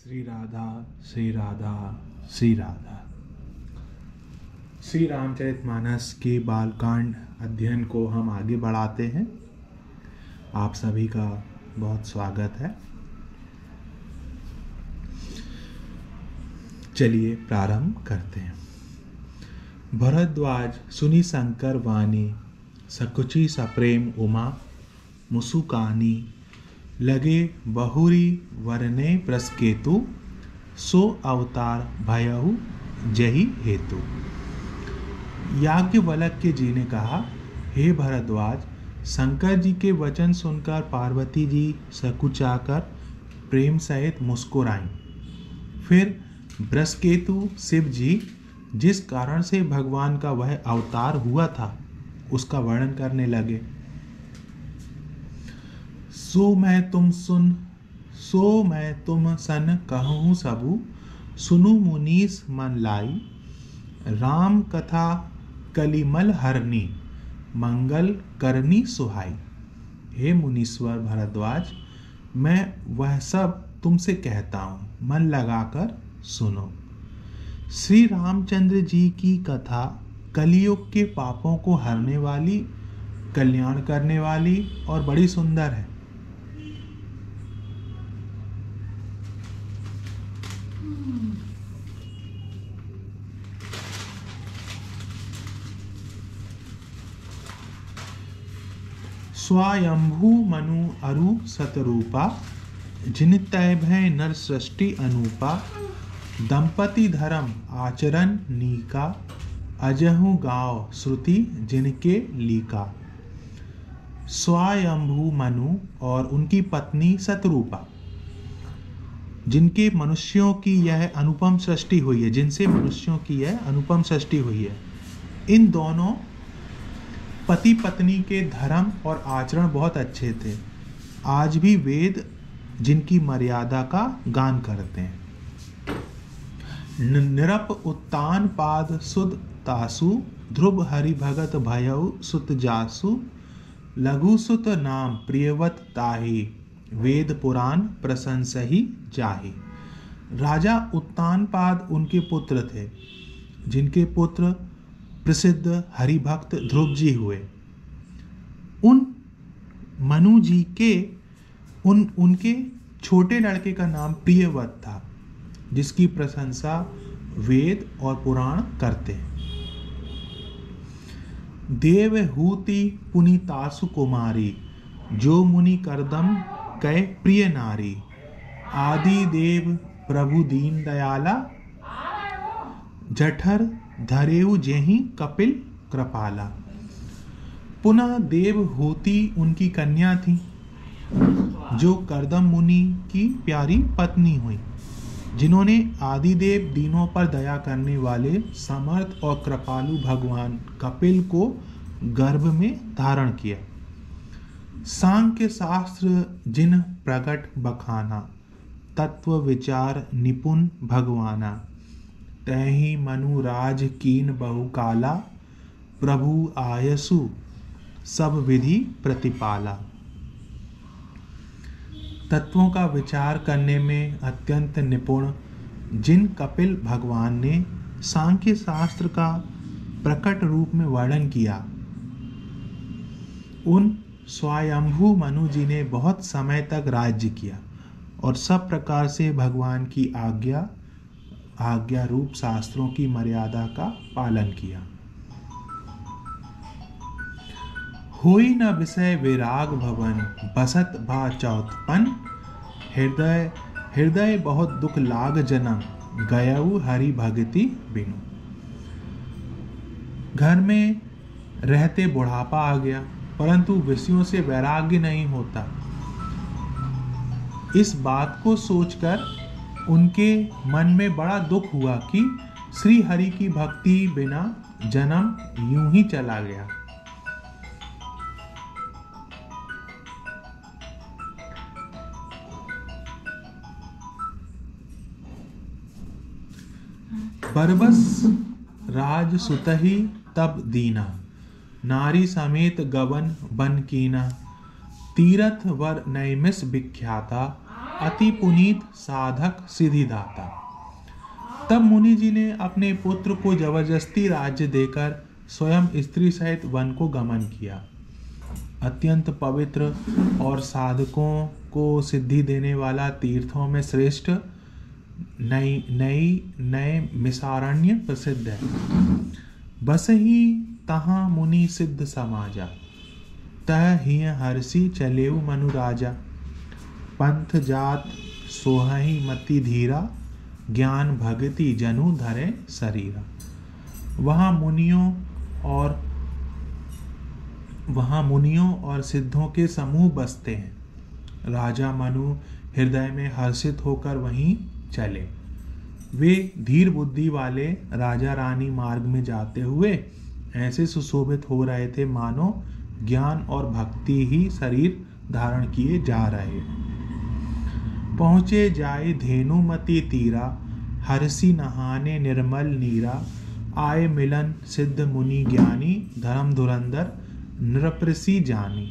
श्री राधा श्री राधा श्री राधा। श्री रामचरितमानस के बालकांड अध्ययन को हम आगे बढ़ाते हैं। आप सभी का बहुत स्वागत है। चलिए प्रारंभ करते हैं। भरद्वाज सुनी शंकर वाणी, सकुची सप्रेम उमा मुसुकानी, लगे बहुरी वरने प्रसकेतु, सो अवतार भयहु जही हेतु। याज्ञवल्क्य जी ने कहा, हे भरद्वाज, शंकर जी के वचन सुनकर पार्वती जी सकुचाकर प्रेम सहित मुस्कुराईं। फिर बृहस्पति शिव जी जिस कारण से भगवान का वह अवतार हुआ था उसका वर्णन करने लगे। सो मैं तुम सन कहूँ सबू, सुनु मुनीस मन लाई, राम कथा कलिमल हरनी, मंगल करनी सुहाई। हे मुनीश्वर भरद्वाज, मैं वह सब तुमसे कहता हूँ, मन लगाकर सुनो। श्री रामचंद्र जी की कथा कलियुग के पापों को हरने वाली, कल्याण करने वाली और बड़ी सुंदर है। स्वयंभू मनु अरु सतरूपा, जिनतय भय नर सृष्टि अनूपा, दंपति धर्म आचरण नीका, अजहु गाँव श्रुति जिनके लीका। स्वयंभू मनु और उनकी पत्नी सतरूपा, जिनके मनुष्यों की यह अनुपम सृष्टि हुई है, जिनसे मनुष्यों की यह अनुपम सृष्टि हुई है। इन दोनों पति पत्नी के धर्म और आचरण बहुत अच्छे थे। आज भी वेद जिनकी मर्यादा का गान करते हैं। निरप उत्तान पाद सुद तासु, ध्रुव हरि भगत भयउ सुत जासु, लघु सुत नाम प्रियवत ताहि, वेद पुराण प्रशंसहि जाहि। राजा उत्तानपाद उनके पुत्र थे, जिनके पुत्र प्रसिद्ध हरिभक्त ध्रुव जी हुए। उन मनु जी के उनके छोटे लड़के का नाम प्रियवत था, जिसकी प्रशंसा वेद और पुराण करते हैं। देवहूति पुनीतासु कुमारी, जो मुनि करदम कै प्रिय नारी, आदि देव प्रभु दीन दयाला, जठर धरेउ जेहि कपिल कृपाला। पुनः देवहूति उनकी कन्या थी, जो करदम मुनि की प्यारी पत्नी हुई, जिन्होंने आदिदेव दीनों पर दया करने वाले समर्थ और कृपालु भगवान कपिल को गर्भ में धारण किया। सांख्य शास्त्र जिन प्रगट बखाना, तत्व विचार निपुण भगवाना, तहि मनु राज कीन बहुकाला, प्रभु आयसु सब विधि प्रतिपाला। तत्वों का विचार करने में अत्यंत निपुण जिन कपिल भगवान ने सांख्य शास्त्र का प्रकट रूप में वर्णन किया, उन स्वयंभू मनु जी ने बहुत समय तक राज्य किया और सब प्रकार से भगवान की आज्ञा रूप शास्त्रों की मर्यादा का पालन किया। होई न विषय विराग भवन, बसत भा चौथपन, हृदय बहुत दुख लाग जनम, गयऊ हरि भगति बिनु। घर में रहते बुढ़ापा आ गया, परंतु विषयों से वैराग्य नहीं होता। इस बात को सोचकर उनके मन में बड़ा दुख हुआ कि श्री हरि की भक्ति बिना जन्म यूं ही चला गया। बरबस राज सुतहि तब दीना, नारी समेत गवन बन कीना, तीरथ वर नैमिष विख्याता, अति पुनीत साधक सिद्धिदाता। तब मुनि जी ने अपने पुत्र को जबरदस्ती राज्य देकर स्वयं स्त्री सहित वन को गमन किया। अत्यंत पवित्र और साधकों को सिद्धि देने वाला तीर्थों में श्रेष्ठ नए मिसारण्य प्रसिद्ध है। बस ही तहाँ मुनि सिद्ध समाजा, तह ही हर्षि चलेऊ मनु राजा। पंथ जात सोहहि मति धीरा, ज्ञान भगति जनु धरे शरीरा। वहाँ मुनियों और सिद्धों के समूह बसते हैं। राजा मनु हृदय में हर्षित होकर वहीं चले। वे धीर बुद्धि वाले राजा रानी मार्ग में जाते हुए ऐसे सुशोभित हो रहे थे मानो ज्ञान और भक्ति ही शरीर धारण किए जा रहे। पहुँचे जाए धेनुमति तीरा, हर्षि नहाने निर्मल नीरा। आए मिलन सिद्ध मुनि ज्ञानी, धर्म धुरंधर नृपृषि जानी।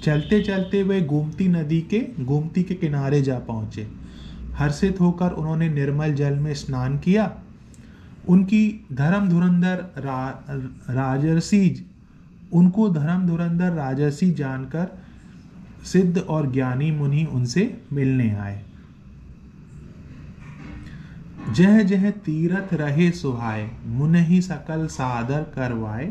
चलते चलते वे गोमती के किनारे जा पहुँचे। हर्षित होकर उन्होंने निर्मल जल में स्नान किया। उनको धर्म धुरंधर राजर्षि जानकर सिद्ध और ज्ञानी मुनि उनसे मिलने आए। जह जह तीरथ रहे सुहाए, मुनहि सकल सादर करवाए।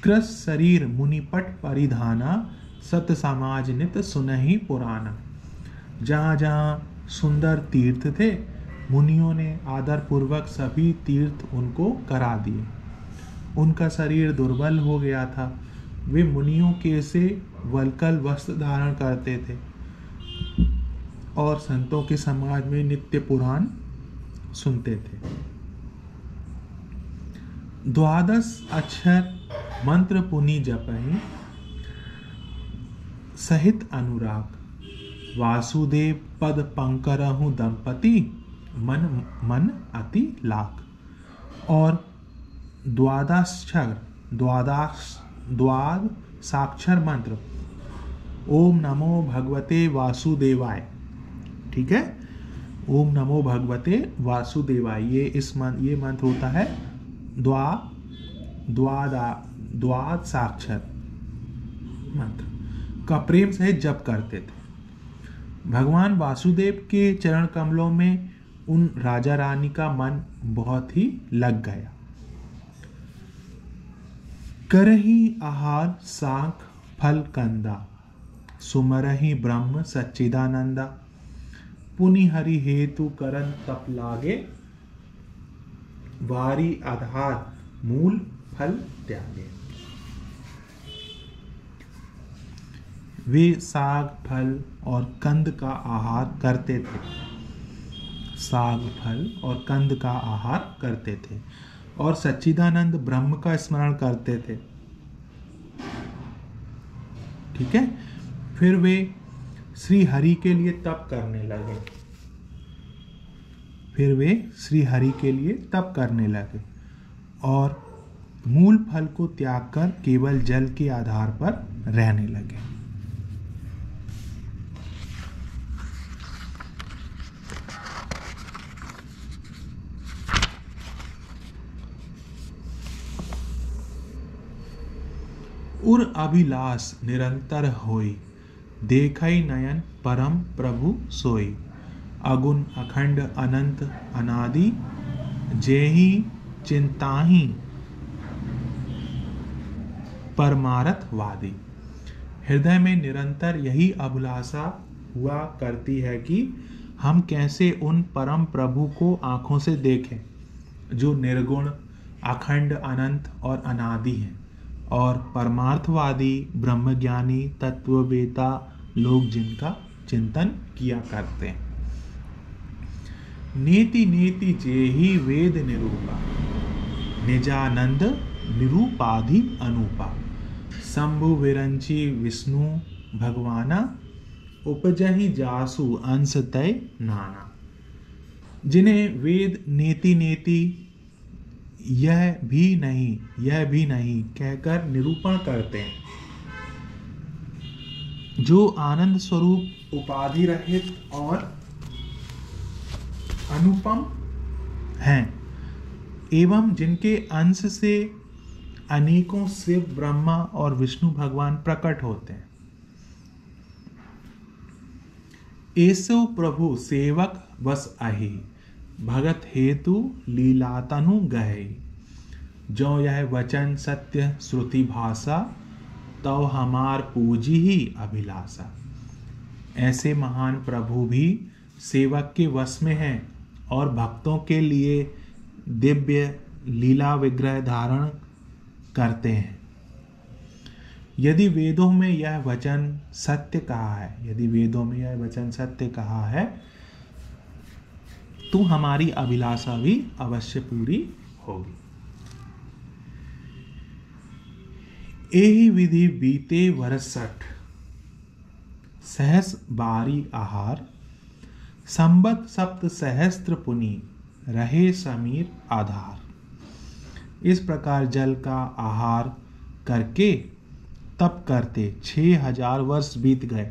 कृस शरीर मुनिपट परिधाना, सत समाज नित सुनहि पुराना। जहाँ जहाँ सुंदर तीर्थ थे, मुनियों ने आदर पूर्वक सभी तीर्थ उनको करा दिए। उनका शरीर दुर्बल हो गया था। वे मुनियों के से वल्कल वस्त्र धारण करते थे और संतों के समाज में नित्य पुराण सुनते थे। 12 अक्षर मंत्र पुनि जपहि, सहित अनुराग। वासुदेव पद पंकरहु दंपति, मन अति लाख। और 12 साक्षर मंत्र ओम नमो भगवते वासुदेवाय। ठीक है, ओम नमो भगवते वासुदेवाय। ये मंत्र होता है द्वाद साक्षर मंत्र का प्रेम सहित जप करते थे। भगवान वासुदेव के चरण कमलों में उन राजा रानी का मन बहुत ही लग गया। करही आहार शाक फल कंदा, सुमरहि ब्रह्म सच्चिदानंदा। पुनि हरि हेतु करन तप लागे, वारी आधार मूल फल त्यागे। वे साग फल और कंद का आहार करते थे। साग फल और कंद का आहार करते थे और सच्चिदानंद ब्रह्म का स्मरण करते थे। ठीक है, फिर वे श्री हरि के लिए तप करने लगे और मूल फल को त्याग कर केवल जल के आधार पर रहने लगे। उर अभिलाष निरंतर होई, देखई नयन परम प्रभु सोई। अगुण अखंड अनंत अनादि, जेहि चिंताहि परमारथ वादी। हृदय में निरंतर यही अभिलाषा हुआ करती है कि हम कैसे उन परम प्रभु को आंखों से देखें जो निर्गुण अखंड अनंत और अनादि हैं और परमार्थवादी ब्रह्मज्ञानी तत्ववेता लोग जिनका चिंतन किया करते हैं। नेति नेति जेहि वेद निरूपा, निजानंद निरूपाधि अनूपा। शंभु विरंची विष्णु भगवाना, उपजहि जासु अंश तय नाना। जिन्हें वेद नेति नेति यह भी नहीं कहकर निरूपण करते हैं जो आनंद स्वरूप उपाधि रहित और अनुपम हैं एवं जिनके अंश से अनेकों शिव ब्रह्मा और विष्णु भगवान प्रकट होते हैं। ऐसो प्रभु सेवक बस आही, भगत हेतु लीलातनु गहे। जो यह वचन सत्य श्रुति भाषा, तो हमार पूजी ही अभिलाषा। ऐसे महान प्रभु भी सेवक के वश में हैं और भक्तों के लिए दिव्य लीला विग्रह धारण करते हैं। यदि वेदों में यह वचन सत्य कहा है, यदि वेदों में यह वचन सत्य कहा है, तो हमारी अभिलाषा भी अवश्य पूरी होगी। एहि विधि बीते वर्ष 60, सहस बारी आहार। संबत सप्त सहस्त्र पुनि, रहे समीर आधार। इस प्रकार जल का आहार करके तप करते 6000 वर्ष बीत गए।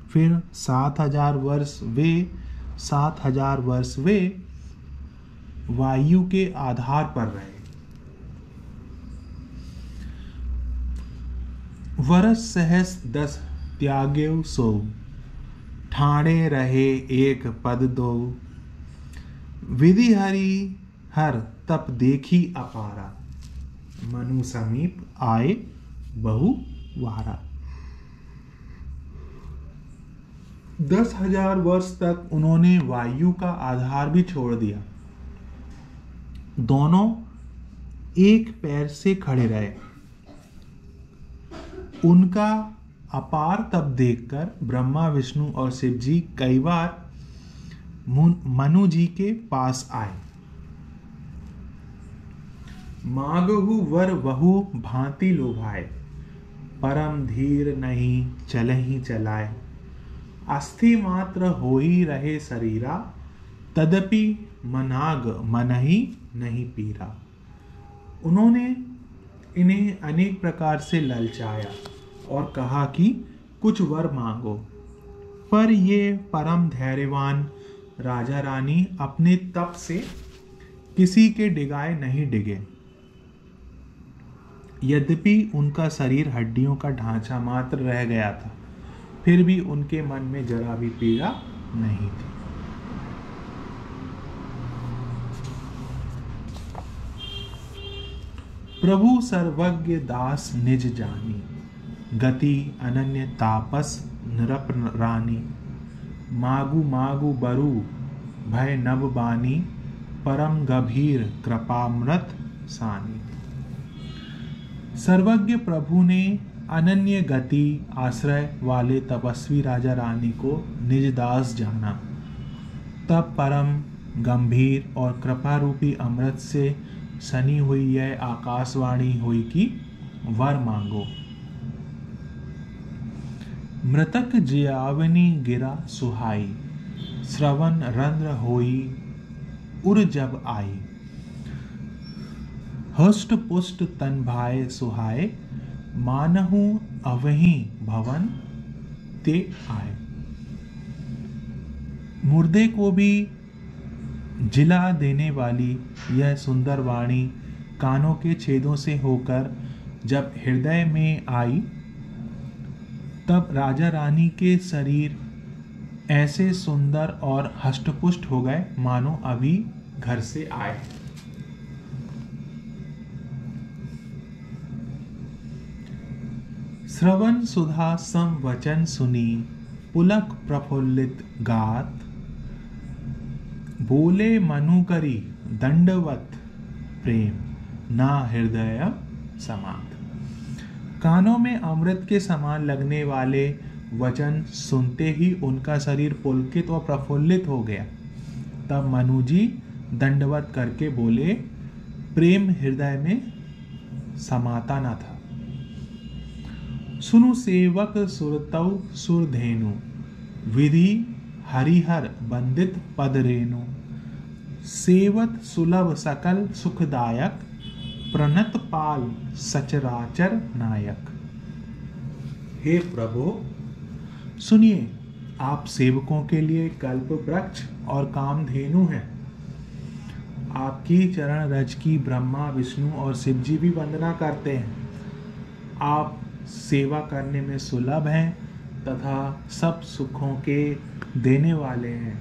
फिर 7000 वर्ष वे वायु के आधार पर रहे। वर्ष सहस 10 त्यागेव सो, ठाणे रहे एक पद दो। विधि हरि हर तप देखी अपारा, मनु समीप आए बहु वारा। 10,000 वर्ष तक उन्होंने वायु का आधार भी छोड़ दिया। दोनों एक पैर से खड़े रहे। उनका अपार तप देखकर ब्रह्मा विष्णु और शिव जी कई बार मनु जी के पास आए। मागहु वर बहु भांति लोभाए, परम धीर नहीं चलहि चलाए। अस्थि मात्र होई रहे शरीरा, तदपि मनाग मनहि नहीं पीरा। उन्होंने इन्हें अनेक प्रकार से ललचाया और कहा कि कुछ वर मांगो, पर ये परम धैर्यवान राजा रानी अपने तप से किसी के डिगाए नहीं डिगे। यद्यपि उनका शरीर हड्डियों का ढांचा मात्र रह गया था, फिर भी उनके मन में जरा भी पीड़ा नहीं थी। प्रभु सर्वज्ञ दास निज जानी, गति अनन्य तापस नृप रानी। मागु मागु बरु भय नभ बानी, परम गंभीर कृपामृत सानी। सर्वज्ञ प्रभु ने अनन्य गति आश्रय वाले तपस्वी राजा रानी को निज दास जाना। तब परम गंभीर और कृपा रूपी अमृत से सनी हुई यह आकाशवाणी हुई कि वर मांगो। मृतक जियावनी गिरा सुहाई, श्रवण रंध्र होई उर जब आई। हष्ट पुष्ट तन भाए सुहाए, मानहु अवहीं भवन ते आए। मुर्दे को भी जिला देने वाली यह सुंदर वाणी कानों के छेदों से होकर जब हृदय में आई, तब राजा रानी के शरीर ऐसे सुंदर और हष्टपुष्ट हो गए मानो अभी घर से आए। श्रवण सुधा सम वचन सुनी, पुलक प्रफुल्लित गात। बोले मनु करी दंडवत, प्रेम ना हृदय समात। कानों में अमृत के समान लगने वाले वचन सुनते ही उनका शरीर पुलकित और प्रफुल्लित हो गया। तब मनु जी दंडवत करके बोले, प्रेम हृदय में समाता न था। सुनु सेवक सुरतौ सुरधेनु, विधि हरिहर बंदित पद रेणु। सेवत सुलभ सकल सुखदायक, प्रणत पाल सचराचर नायक। हे प्रभु, सुनिए, आप सेवकों के लिए कल्प वृक्ष और कामधेनु हैं। आपकी चरण रज की ब्रह्मा, विष्णु और शिव जी भी वंदना करते हैं। आप सेवा करने में सुलभ हैं तथा सब सुखों के देने वाले हैं।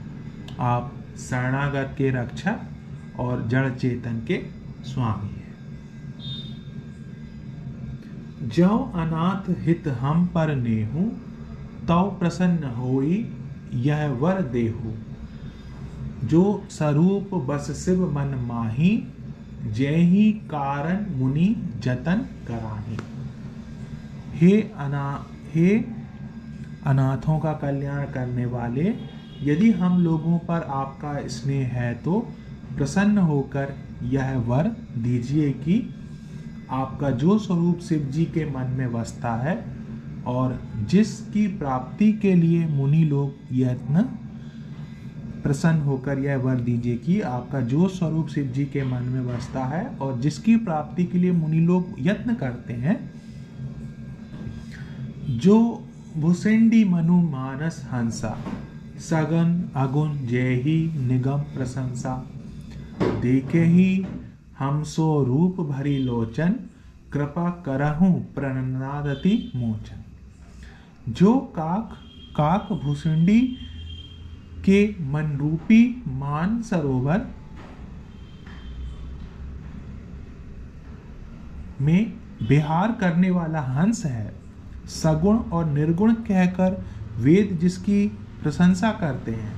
आप शरणागत के रक्षक और जड़ चेतन के स्वामी हैं। जो अनाथ हित हम पर नेहु, तव प्रसन्न होई यह वर देहु। जो स्वरूप बस शिव मन माही, जय ही कारण मुनि जतन कराही। हे अनाथों का कल्याण करने वाले, यदि हम लोगों पर आपका स्नेह है तो प्रसन्न होकर यह वर दीजिए कि आपका जो स्वरूप शिव जी के मन में बसता है और जिसकी प्राप्ति के लिए मुनि लोग यत्न, प्रसन्न होकर यह वर दीजिए कि आपका जो स्वरूप शिव जी के मन में बसता है और जिसकी प्राप्ति के लिए मुनि लोग यत्न करते हैं। जो भुसेंडी मनु मानस हंसा, सगन अगुण जय ही निगम प्रशंसा। देखे ही हम सो रूप भरी लोचन, कृपा करहूं प्रणनादति मोचन। जो काक भुसुंडी के मन रूपी मान सरोवर में विहार करने वाला हंस है, सगुण और निर्गुण कहकर वेद जिसकी प्रशंसा करते हैं।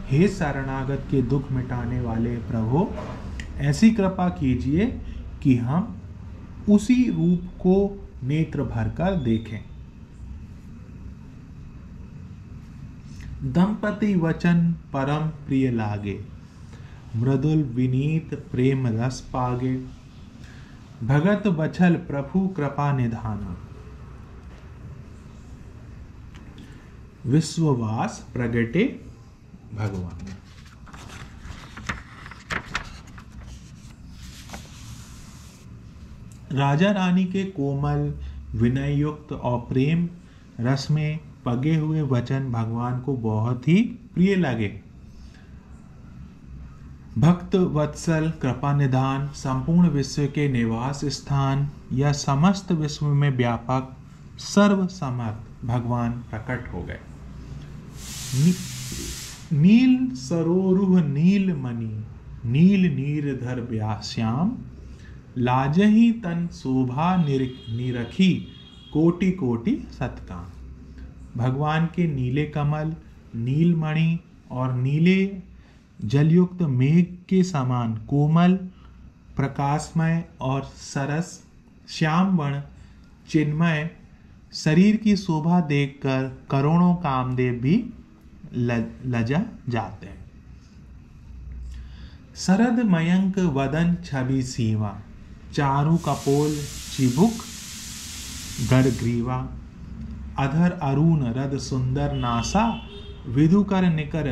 हे शरणागत के दुख मिटाने वाले प्रभु, ऐसी कृपा कीजिए कि हम उसी रूप को नेत्र भरकर देखें। दंपति वचन परम प्रिय लागे, मृदुल विनीत प्रेम रस पागे। भगत बछल प्रभु कृपा निधाना, विश्ववास प्रगटे भगवान। राजा रानी के कोमल, विनय युक्त और प्रेम रस में पगे हुए वचन भगवान को बहुत ही प्रिय लगे। भक्त वत्सल, कृपा निधान, संपूर्ण विश्व के निवास स्थान या समस्त विश्व में व्यापक सर्व समर्थ भगवान प्रकट हो गए। नील सरोरुह नील मणि, नील नीरधर व्याश्याम। लाजही तन शोभा निरखी, कोटि कोटि सतकाम। भगवान के नीले कमल, नीलमणि और नीले जलयुक्त मेघ के समान कोमल, प्रकाशमय और सरस श्याम वर्ण चिन्मय शरीर की शोभा देखकर करोड़ों कामदेव भी लजा जाते हैं। शरद मयंक वदन छवि सीमा, चारु कपोल चिबुक गरग्रीवा। अधर अरुण रद सुंदर नासा, विधुकर निकर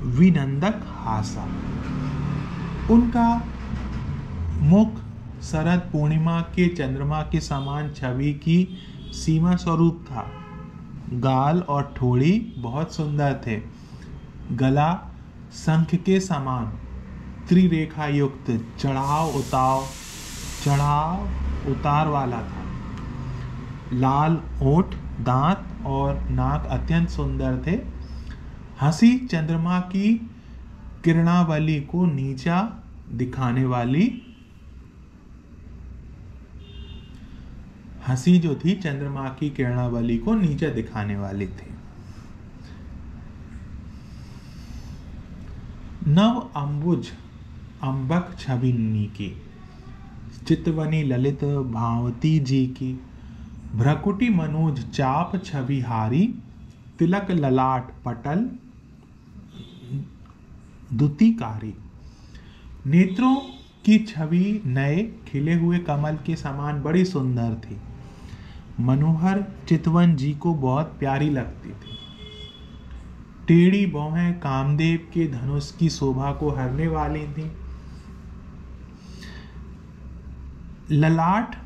विनंदक हासा। उनका मुख शरद पूर्णिमा के चंद्रमा के समान छवि की सीमा स्वरूप था। गाल और ठोड़ी बहुत सुंदर थे। गला शंख के समान त्रिरेखा युक्त चढ़ाव उतार वाला था। लाल ओठ, दांत और नाक अत्यंत सुंदर थे। हंसी चंद्रमा की किरणावली को नीचा दिखाने वाली, हंसी जो थी चंद्रमा की किरणावली को नीचे दिखाने वाली थी। नव अंबुज अंबक छबिन्नी की, चितवनी ललित भावती जी की। भ्रकुटी मनोज चाप छविहारी, तिलक ललाट पटल दुतिकारी। नेत्रों की छवि नए खिले हुए कमल के समान बड़ी सुंदर थी। मनोहर चितवन जी को बहुत प्यारी लगती थी। टेढ़ी भौहें कामदेव के धनुष की शोभा को हरने वाली थी। ललाट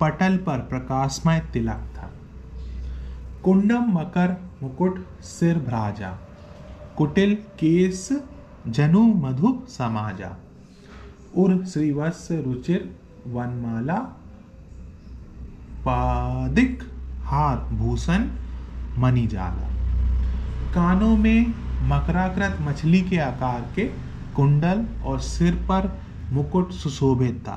पटल पर प्रकाशमय तिलक था। कुंडम मकर मुकुट सिर भ्राजा, कुटिल केस जनु मधु समाजा, उर श्रीवत्स रुचिर वनमाला, पादिक हार भूषण मणिजाला। कानों में मकराकृत मछली के आकार के कुंडल और सिर पर मुकुट सुशोभित था।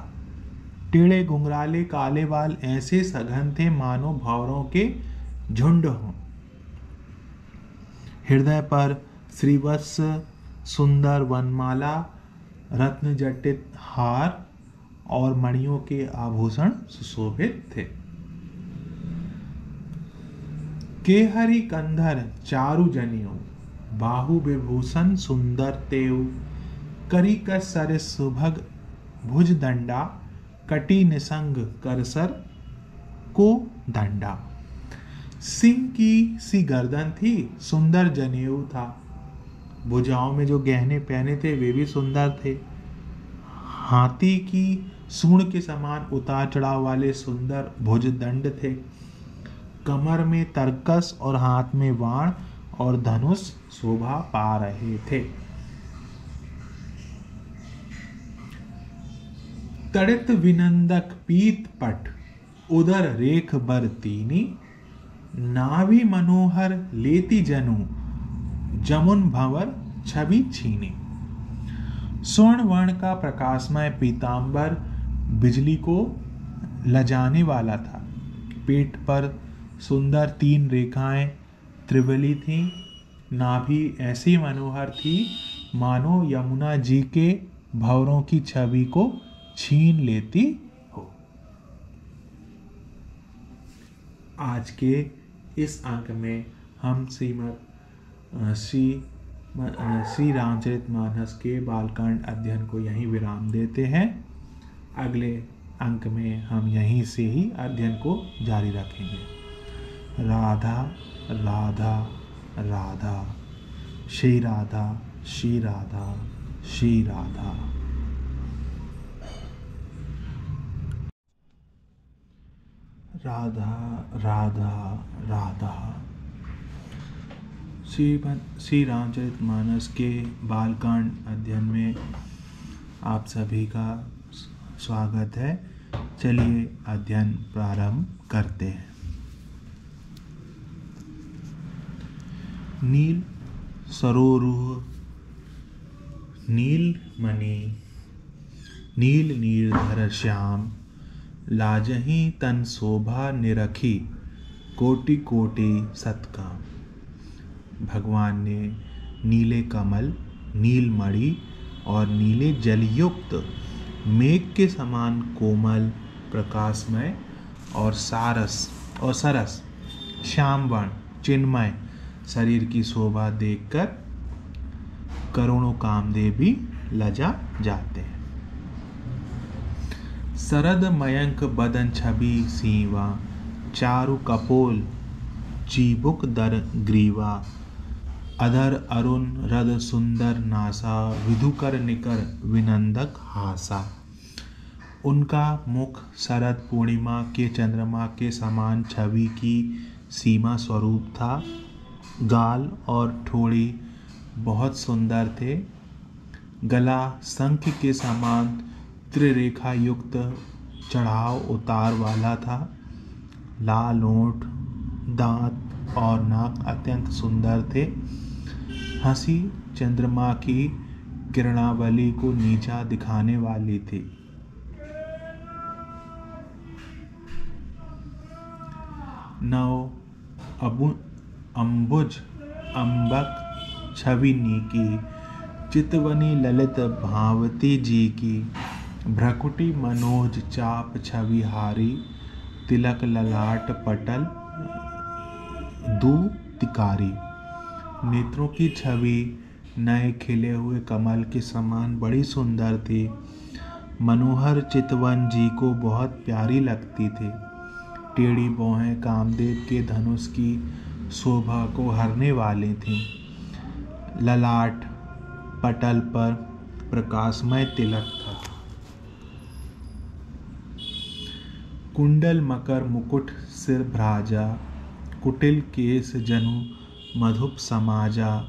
टेढ़े घुंघराले काले बाल ऐसे सघन थे मानो भंवरों के झुंड हों। हृदय पर श्रीवत्स सुंदर वनमाला, रत्न जटित हार और मणियों के आभूषण सुशोभित थे। केहरी कंधर चारु जनियो, बाहु विभूषण सुंदर तेउ, करी कर सरिस सुभग भुज दंडा, कटी निसंग करसर को दंडा। सिंह की सी गर्दन थी, सुंदर जनेऊ था। भुजाओं में जो गहने पहने थे वे भी सुंदर थे। हाथी की सूंड के समान उतार चढ़ाव वाले सुंदर भुजदंड थे। कमर में तरकस और हाथ में बाण और धनुष शोभा पा रहे थे। तड़ित विनंदक पीत पट, उदर रेख बर तीनी, नाभि मनोहर लेती जनु, जमुन भंवर छवि छीनी। स्वर्ण वर्ण का प्रकाशमय पीतांबर बिजली को लजाने वाला था। पेट पर सुंदर 3 रेखाएं त्रिवली थीं। नाभि ऐसी मनोहर थी मानो यमुना जी के भंवरों की छवि को छीन लेती हो। आज के इस अंक में हम श्री रामचरितमानस के बालकांड अध्ययन को यहीं विराम देते हैं। अगले अंक में हम यहीं से ही अध्ययन को जारी रखेंगे। राधा राधा राधा, श्री राधा श्री राधा श्री राधा। राधा राधा राधा। श्री रामचरितमानस के बालकांड अध्ययन में आप सभी का स्वागत है। चलिए अध्ययन प्रारंभ करते हैं। नील सरोरुह नीलमणि, नील नीरधर श्याम, लाजही तन शोभा निरखी, कोटि कोटि सत्काम। भगवान ने नीले कमल, नीलमणि और नीले जलयुक्त मेघ के समान कोमल, प्रकाशमय और सरस श्याम वर्ण चिन्मय शरीर की शोभा देखकर करोड़ों कामदेव भी लजा जाते हैं। सरद मयंक बदन छवि सीवा, चारु कपोल चिबुक दर ग्रीवा, अधर अरुण रद सुंदर नासा, विधुकर निकर विनंदक हासा। उनका मुख शरद पूर्णिमा के चंद्रमा के समान छवि की सीमा स्वरूप था। गाल और ठोड़ी बहुत सुंदर थे। गला शंख के समान त्रिरेखा युक्त चढ़ाव उतार वाला था। लाल ओंठ, दांत और नाक अत्यंत सुंदर थे। हंसी चंद्रमा की किरणावली को नीचा दिखाने वाली थी। नौ अम्बुज अम्बक छवि नीकी, चितवनी ललित भावती जी की। भ्रकुटी मनोज चाप छवि हारी, तिलक ललाट पटल दूतिकारी। नेत्रों की छवि नए खिले हुए कमल के समान बड़ी सुंदर थी। मनोहर चितवन जी को बहुत प्यारी लगती थी। टेढ़ी भौहें कामदेव के धनुष की शोभा को हरने वाली थीं। ललाट पटल पर प्रकाशमय तिलक था। कुंडल मकर मुकुट सिर भ्राजा, कुटिल केस जनु मधुप समाजा,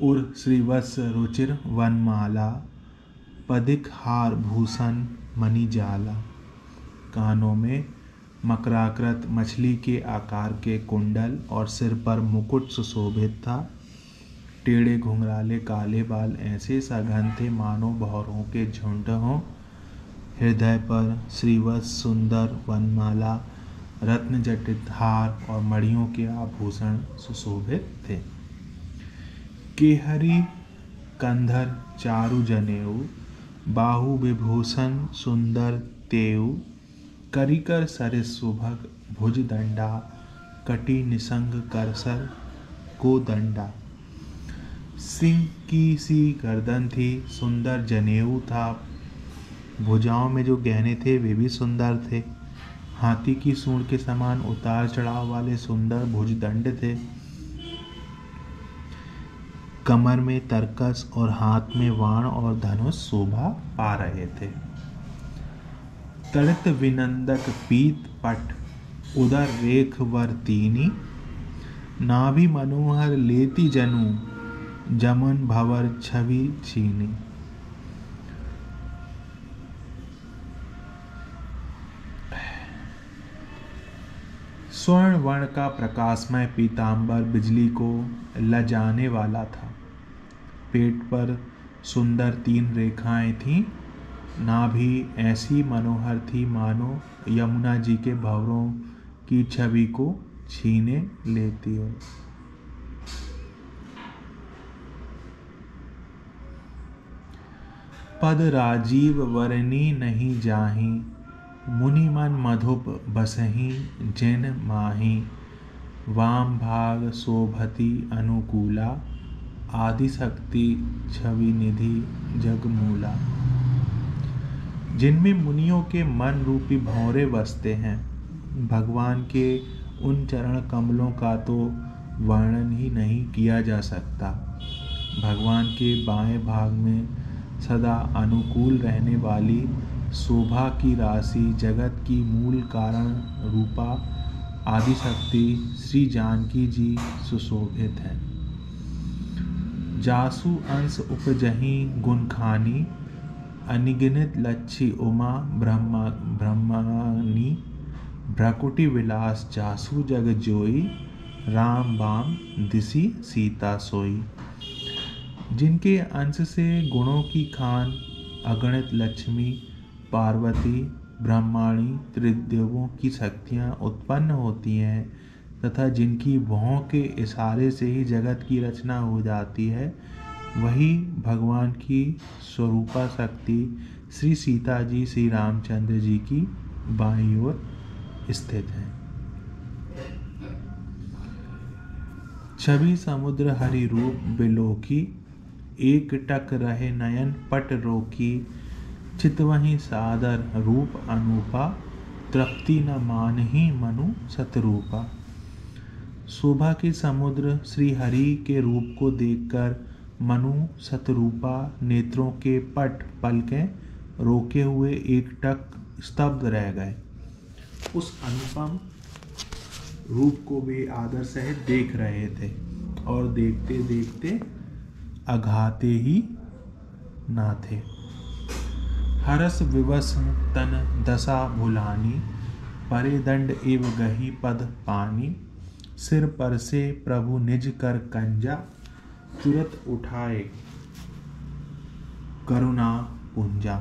उर श्रीवत्स रुचिर वनमाला, पदिक हार भूषण मणिजाला। कानों में मकराकृत मछली के आकार के कुंडल और सिर पर मुकुट सुशोभित था। टेढ़े घुंघराले काले बाल ऐसे सघन थे मानो भौरों के झुंड हों। हृदय पर श्रीवत्स सुंदर वनमाला, रत्न जटित हार और मणियों के आभूषण सुशोभित थे। केहरी कंधर चारु जनेऊ, बाहु विभूषण सुंदर तेऊ, करिकर सरिस सुभग भुज दंडा, कटी निसंग करसर को दंडा। सिंह की सी गर्दन थी, सुंदर जनेऊ था। भुजाओं में जो गहने थे वे भी सुंदर थे। हाथी की सूंड के समान उतार चढ़ाव वाले सुंदर भुजदंड थे। कमर में तरकस और हाथ में वाण और धनुष शोभा पा रहे थे। तड़ित विनंदक पीत पट, उदर रेख वर्तीनी, नाभि मनोहर लेती जनु, जमन भवर छवि छीनी। स्वर्ण वर्ण का प्रकाशमय पीतांबर बिजली को लजाने वाला था। पेट पर सुंदर 3 रेखाएं थीं। नाभि ऐसी मनोहर थी मानो यमुना जी के भंवरों की छवि को छीने लेती हो। पद राजीव वरनी नहीं जाही, मुनि मन मधुप बसही जिन माही। वाम भाग शोभति अनुकूला, आदि शक्ति छवि निधि जगमूला। जिनमें मुनियों के मन रूपी भंवरे बसते हैं। भगवान के उन चरण कमलों का तो वर्णन ही नहीं किया जा सकता। भगवान के बाएं भाग में सदा अनुकूल रहने वाली शोभा की राशि जगत की मूल कारण रूपा आदिशक्ति श्री जानकी जी सुशोभित है। जासु अंश उपजही गुणखानी, अनिगिनित लच्छी उमा ब्रह्मानी। भ्रकुटी विलास जासु जग जोई, राम बाम दिसी सीता सोई। जिनके अंश से गुणों की खान अगणित लक्ष्मी, पार्वती, ब्रह्माणी त्रिदेवों की शक्तियाँ उत्पन्न होती हैं तथा जिनकी भौं के इशारे से ही जगत की रचना हो जाती है, वही भगवान की स्वरूपा शक्ति श्री सीता जी श्री रामचंद्र जी की बाईं ओर स्थित है। छवि समुद्र हरि रूप बिलोकी, एक टक रहे नयन पट रोकी। चितवही सादर रूप अनूपा, तृप्ति न मानही मनु सतरूपा। शोभा के समुद्र श्री हरि के रूप को देखकर मनु सतरूपा नेत्रों के पट पलकें रोके हुए एक टक स्तब्ध रह गए। उस अनुपम रूप को वे आदर सहित देख रहे थे और देखते देखते अघाते ही ना थे। हरस विवश तन दशा भुलानी, परे दंड एव गही पद पानी। सिर पर से प्रभु निज कर कंजा, तुरत उठाए करुणा पुंजा।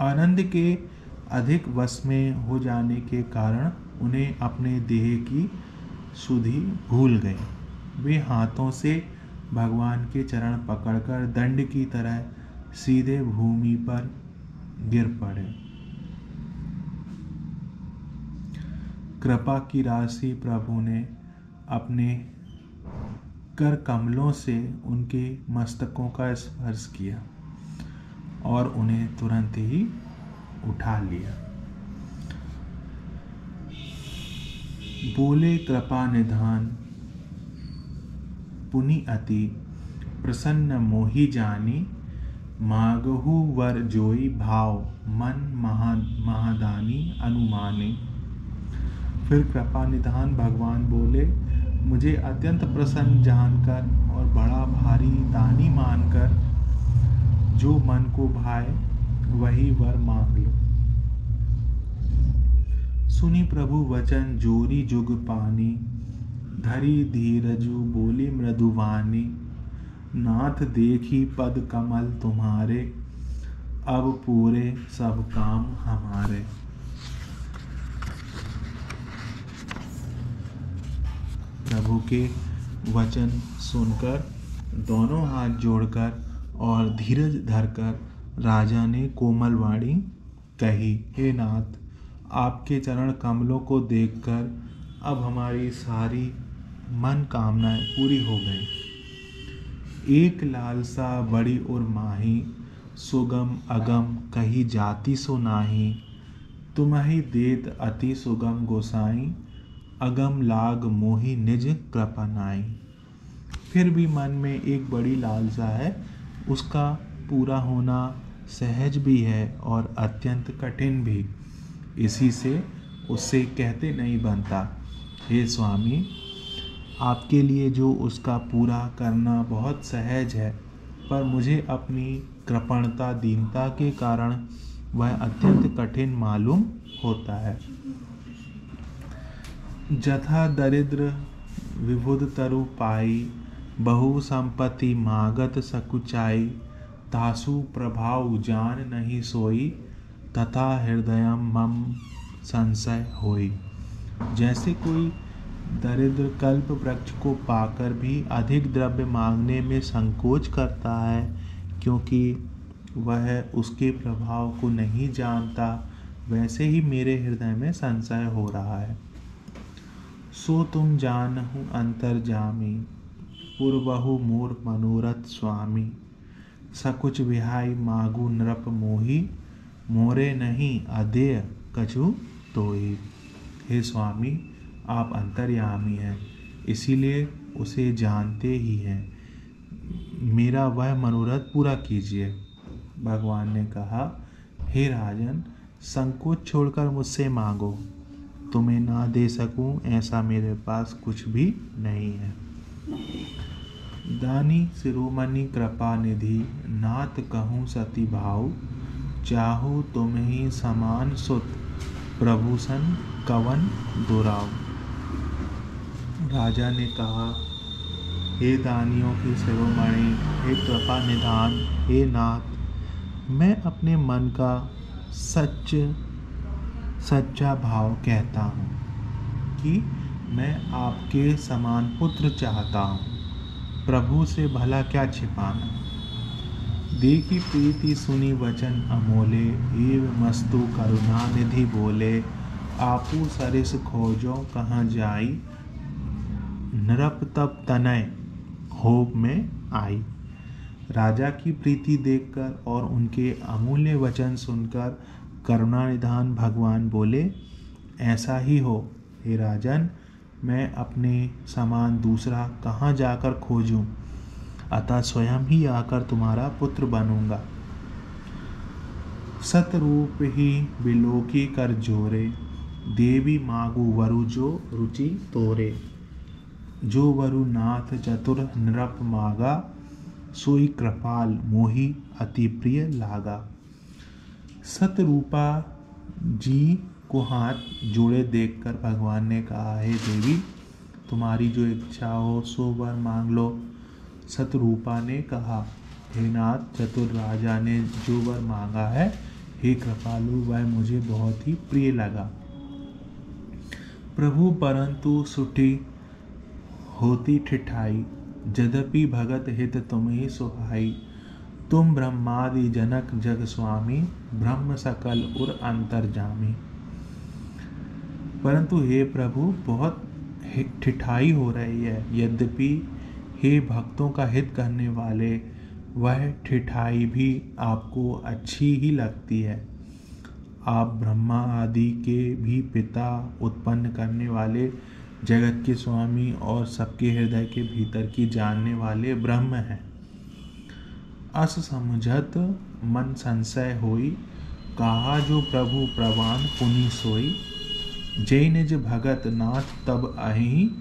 आनंद के अधिक वश में हो जाने के कारण उन्हें अपने देह की सुधि भूल गई। वे हाथों से भगवान के चरण पकड़कर दंड की तरह सीधे भूमि पर गिर पड़े। कृपा की राशि प्रभु ने अपने कर कमलों से उनके मस्तकों का स्पर्श किया और उन्हें तुरंत ही उठा लिया। बोले कृपा निधान पुनि अति, प्रसन्न मोहि जानी। मागहु वर जोई भाव, मन महादानी अनुमानी। फिर कृपा निधान भगवान बोले, मुझे अत्यंत प्रसन्न जानकर और बड़ा भारी दानी मानकर जो मन को भाए वही वर मांग लो। सुनी प्रभु वचन जोरी जुग पानी, धरी धीरजु बोली मृदुवानी। नाथ देखी पद कमल तुम्हारे, अब पूरे सब काम हमारे। प्रभु के वचन सुनकर दोनों हाथ जोड़कर और धीरज धरकर राजा ने कोमल वाणी कही, हे नाथ, आपके चरण कमलों को देखकर अब हमारी सारी मन कामनाएं पूरी हो गई। एक लालसा बड़ी और माही, सुगम अगम कही जाति सो नाही। तुम्हि देत अति सुगम गोसाई, अगम लाग मोहि निज कृपा नाई। फिर भी मन में एक बड़ी लालसा है, उसका पूरा होना सहज भी है और अत्यंत कठिन भी, इसी से उससे कहते नहीं बनता। हे स्वामी, आपके लिए जो उसका पूरा करना बहुत सहज है, पर मुझे अपनी कृपणता दीनता के कारण वह अत्यंत कठिन मालूम होता है। जथा दरिद्र विबुध तरु पाई, बहु संपत्ति मागत सकुचाई। तासु प्रभाव जान नहीं सोई, तथा हृदयम मम संशय होई। जैसे कोई दरिद्र कल्प वृक्ष को पाकर भी अधिक द्रव्य मांगने में संकोच करता है, क्योंकि वह उसके प्रभाव को नहीं जानता, वैसे ही मेरे हृदय में संशय हो रहा है। सो तुम जानहु अंतर्जामी, पूर्वहु मोर मनोरथ स्वामी। सकुच विहाई मागु नृप मोही, मोरे नहीं अदेय कछु तोई। हे स्वामी, आप अंतर्यामी हैं, इसीलिए उसे जानते ही हैं। मेरा वह मनोरथ पूरा कीजिए। भगवान ने कहा, हे राजन, संकोच छोड़कर मुझसे मांगो। तुम्हें ना दे सकूं ऐसा मेरे पास कुछ भी नहीं है। दानी शिरोमणि कृपा निधि, नाथ कहूँ सती भाव। चाहू तुम ही समान सुत, प्रभुसन कवन दुराव। राजा ने कहा, हे दानियों की शिरोमणि, हे कृपा निधान, हे नाथ, मैं अपने मन का सच्चा भाव कहता हूँ कि मैं आपके समान पुत्र चाहता हूँ। प्रभु से भला क्या छिपाना। देखी प्रीति सुनी वचन अमोले, एव मस्तु करुणा निधि बोले। आपू सरिस खोजो कहाँ जाई, नृप तब तनय होप में आई। राजा की प्रीति देखकर और उनके अमूल्य वचन सुनकर करुणा निधान भगवान बोले, ऐसा ही हो हे राजन, मैं अपने समान दूसरा कहाँ जाकर खोजूं, अतः स्वयं ही आकर तुम्हारा पुत्र बनूंगा। सतरूप ही बिलोकी कर जोरे, देवी मागु वरु जो रुचि तोरे। जो वरु नाथ चतुर नृप मागा, सोई कृपाल मोहि अति प्रिय लागा। सतरूपा जी को हाथ जोड़े देखकर भगवान ने कहा, हे देवी, तुम्हारी जो इच्छा हो सो वर मांग लो। सतरूपा ने कहा, हे नाथ, चतुर राजा ने जो वर मांगा है, हे कृपालु, वह मुझे बहुत ही प्रिय लगा। प्रभु परंतु सुठी होती ठिठाई, यद्यपि भगत हित तुम्हि सुहाई। तुम ब्रह्मादि जनक जग स्वामी, ब्रह्म सकल उर अंतर्जामी। परंतु हे प्रभु, बहुत ठिठाई हो रही है। यद्यपि हे भक्तों का हित करने वाले, वह ठिठाई भी आपको अच्छी ही लगती है। आप ब्रह्मा आदि के भी पिता, उत्पन्न करने वाले, जगत के स्वामी और सबके हृदय के भीतर की जानने वाले ब्रह्म हैं। अस समझत मन संशय होई, कहा जो प्रभु प्रवान पुनि सोई। जय निज भगत नाथ तब अहि,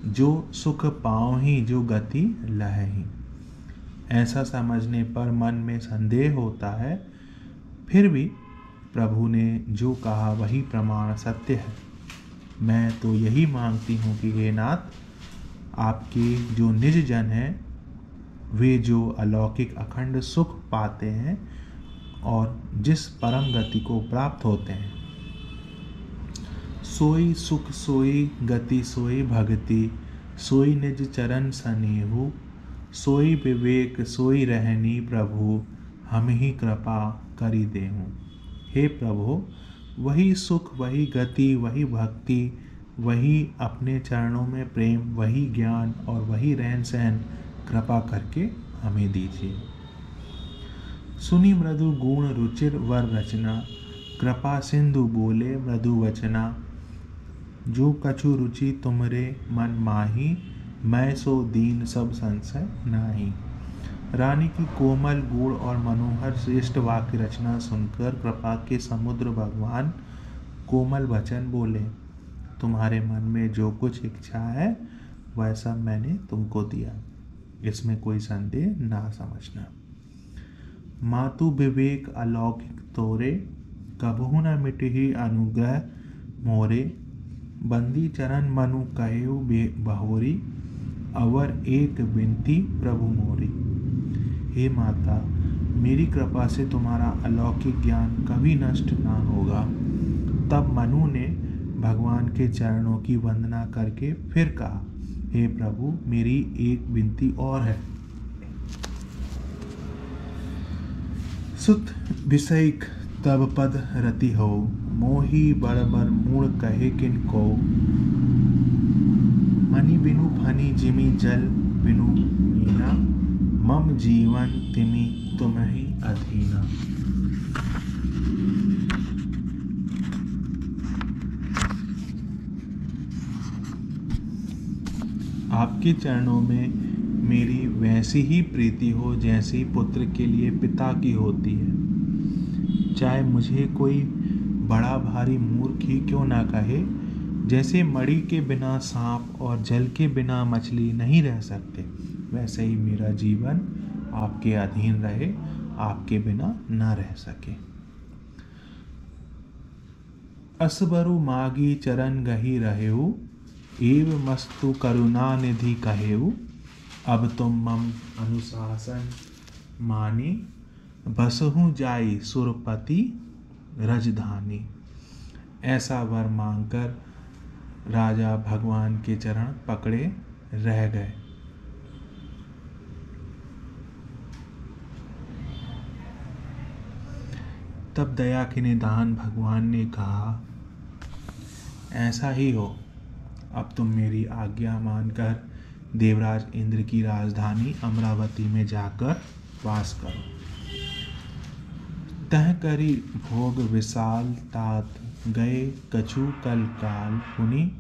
जो सुख पावहि जो गति लहहि। ऐसा समझने पर मन में संदेह होता है, फिर भी प्रभु ने जो कहा वही प्रमाण सत्य है। मैं तो यही मांगती हूँ कि हे नाथ, आपके जो निज जन हैं वे जो अलौकिक अखंड सुख पाते हैं और जिस परम गति को प्राप्त होते हैं, सोई सुख सोई गति सोई भक्ति, सोई निज चरण सनेहु, सोई विवेक सोई रहनी प्रभु, हम ही कृपा करी देहूँ। हे प्रभु, वही सुख वही गति वही भक्ति, वही अपने चरणों में प्रेम, वही ज्ञान और वही रहन सहन कृपा करके हमें दीजिए। सुनी मृदु गुण रुचिर वर रचना, कृपा सिंधु बोले मृदु वचना, जो कछु रुचि तुमरे मन माही, मैं सो दीन सब संशय नाही। रानी की कोमल गूढ़ और मनोहर श्रेष्ठ वाक्य रचना सुनकर कृपा के समुद्र भगवान कोमल वचन बोले, तुम्हारे मन में जो कुछ इच्छा है वह सब मैंने तुमको दिया, इसमें कोई संदेह ना समझना। मातु विवेक अलौकिक तोरे, कबहु न मिटहि अनुग्रह मोरे, बंदी चरण मनु कहेउ बहोरी, अवर एक विनती प्रभु मोरी। हे माता, मेरी कृपा से तुम्हारा अलौकिक ज्ञान कभी नष्ट ना होगा। तब मनु ने भगवान के चरणों की वंदना करके फिर कहा, हे प्रभु, मेरी एक विनती और है। सुत विषयक तब पद रति हो, मोही बड़बर मूड़ कहे किन को, मणि बिनु फनी जिमि जल बिनु मीना, मम जीवन तिमि तुम्हि अधीना। आपके चरणों में मेरी वैसी ही प्रीति हो जैसी पुत्र के लिए पिता की होती है। चाहे मुझे कोई बड़ा भारी मूर्ख ही क्यों ना कहे, जैसे मणि के बिना सांप और जल के बिना मछली नहीं रह सकते, वैसे ही मेरा जीवन आपके अधीन रहे, आपके बिना ना रह सके। असबरु मागी चरण गही रहेऊ, एव मस्तु करुणा निधि कहेऊ, अब तुम मम अनुशासन मानी, बसहु जाई सुरपति रजधानी। ऐसा वर मांगकर राजा भगवान के चरण पकड़े रह गए। तब दया के निधान भगवान ने कहा, ऐसा ही हो, अब तुम मेरी आज्ञा मानकर देवराज इंद्र की राजधानी अमरावती में जाकर वास करो। तह करी भोग विशाल तात, गए कछु कल काल पुनि,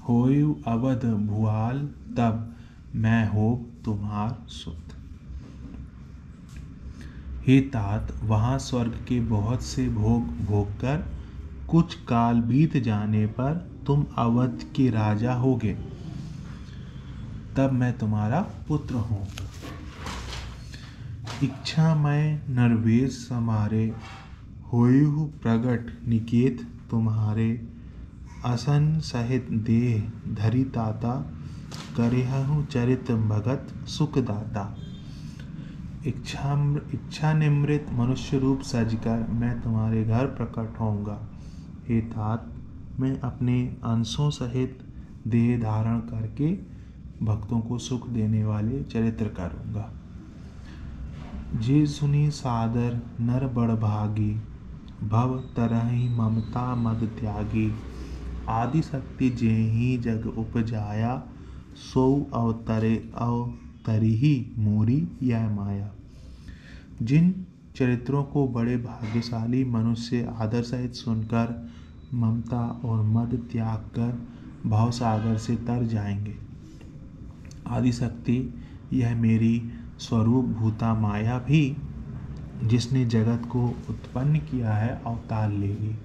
होयु अवध भुआल तब मैं हो तुम्हार सुत। हे तात, वहाँ स्वर्ग के बहुत से भोग भोगकर कुछ काल बीत जाने पर तुम अवध के राजा होगे, तब मैं तुम्हारा पुत्र हूँ। इच्छा मैं नरवेश समारे, होयु प्रगट निकेत तुम्हारे, असन सहित देह धरि ताता, करेहु चरित भगत सुखदाता। इच्छा निमृत मनुष्य रूप सजकर मैं तुम्हारे घर प्रकट होऊंगा। हे तात, मैं अपने अंशों सहित देह धारण करके भक्तों को सुख देने वाले चरित्र करूंगा। जे सुनी सादर नर बड़ भागी, भव तरहि ममता मद त्यागी, आदि शक्ति जेहि जग उपजाया, सो अवतरिहि मोरी यह माया। जिन चरित्रों को बड़े भाग्यशाली मनुष्य आदर सहित सुनकर ममता और मद त्याग कर भाव सागर से तर जाएंगे, आदिशक्ति यह मेरी स्वरूप भूता माया भी जिसने जगत को उत्पन्न किया है अवतार लेगी।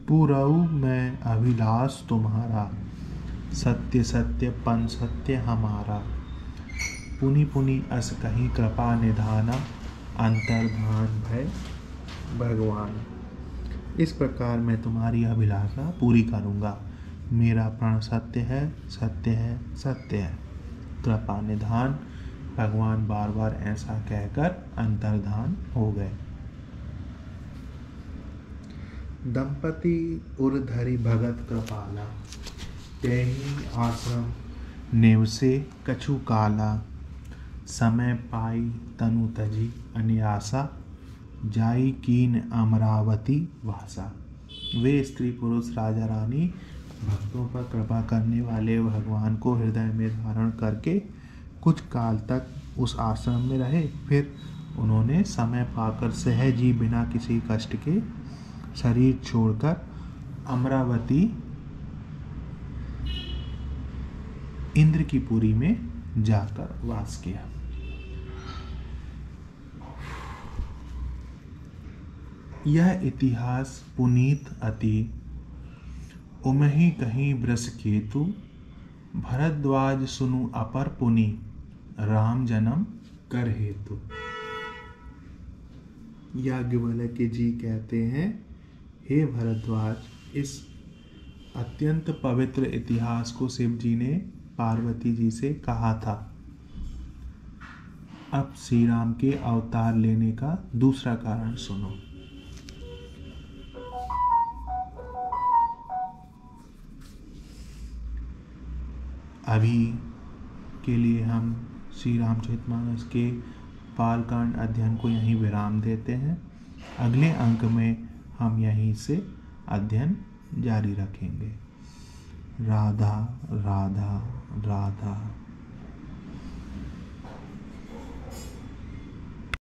पुरऊ मैं अभिलाष तुम्हारा, सत्य सत्य पन सत्य हमारा। पुनि पुनि अस कहीं कृपा निधाना, अंतर्धान भय भगवान। इस प्रकार मैं तुम्हारी अभिलाषा पूरी करूँगा। मेरा प्रण सत्य है, सत्य है, सत्य है। कृपा निधान। भगवान बार बार ऐसा कहकर अंतर्धान हो गए। दंपति उरधरि भगत कृपाला, तेहि आश्रम निवसे कछु काला। समय पाई तनु तजी अन्यासा, जाई कीन अमरावती वासा। वे स्त्री पुरुष राजा रानी भक्तों पर कृपा करने वाले भगवान को हृदय में धारण करके कुछ काल तक उस आश्रम में रहे। फिर उन्होंने समय पाकर सहज ही बिना किसी कष्ट के शरीर छोड़कर अमरावती इंद्र की पुरी में जाकर वास किया। यह इतिहास पुनीत अति, उमहि कहीं वृष केतु। भरद्वाज सुनु अपर पुनि, राम जन्म कर हेतु। याज्ञवल्क्य जी कहते हैं, हे भरद्वाज, इस अत्यंत पवित्र इतिहास को शिव जी ने पार्वती जी से कहा था। अब श्री राम के अवतार लेने का दूसरा कारण सुनो। अभी के लिए हम श्री रामचरितमानस के बालकांड अध्ययन को यहीं विराम देते हैं। अगले अंक में हम यहीं से अध्ययन जारी रखेंगे। राधा राधा राधा।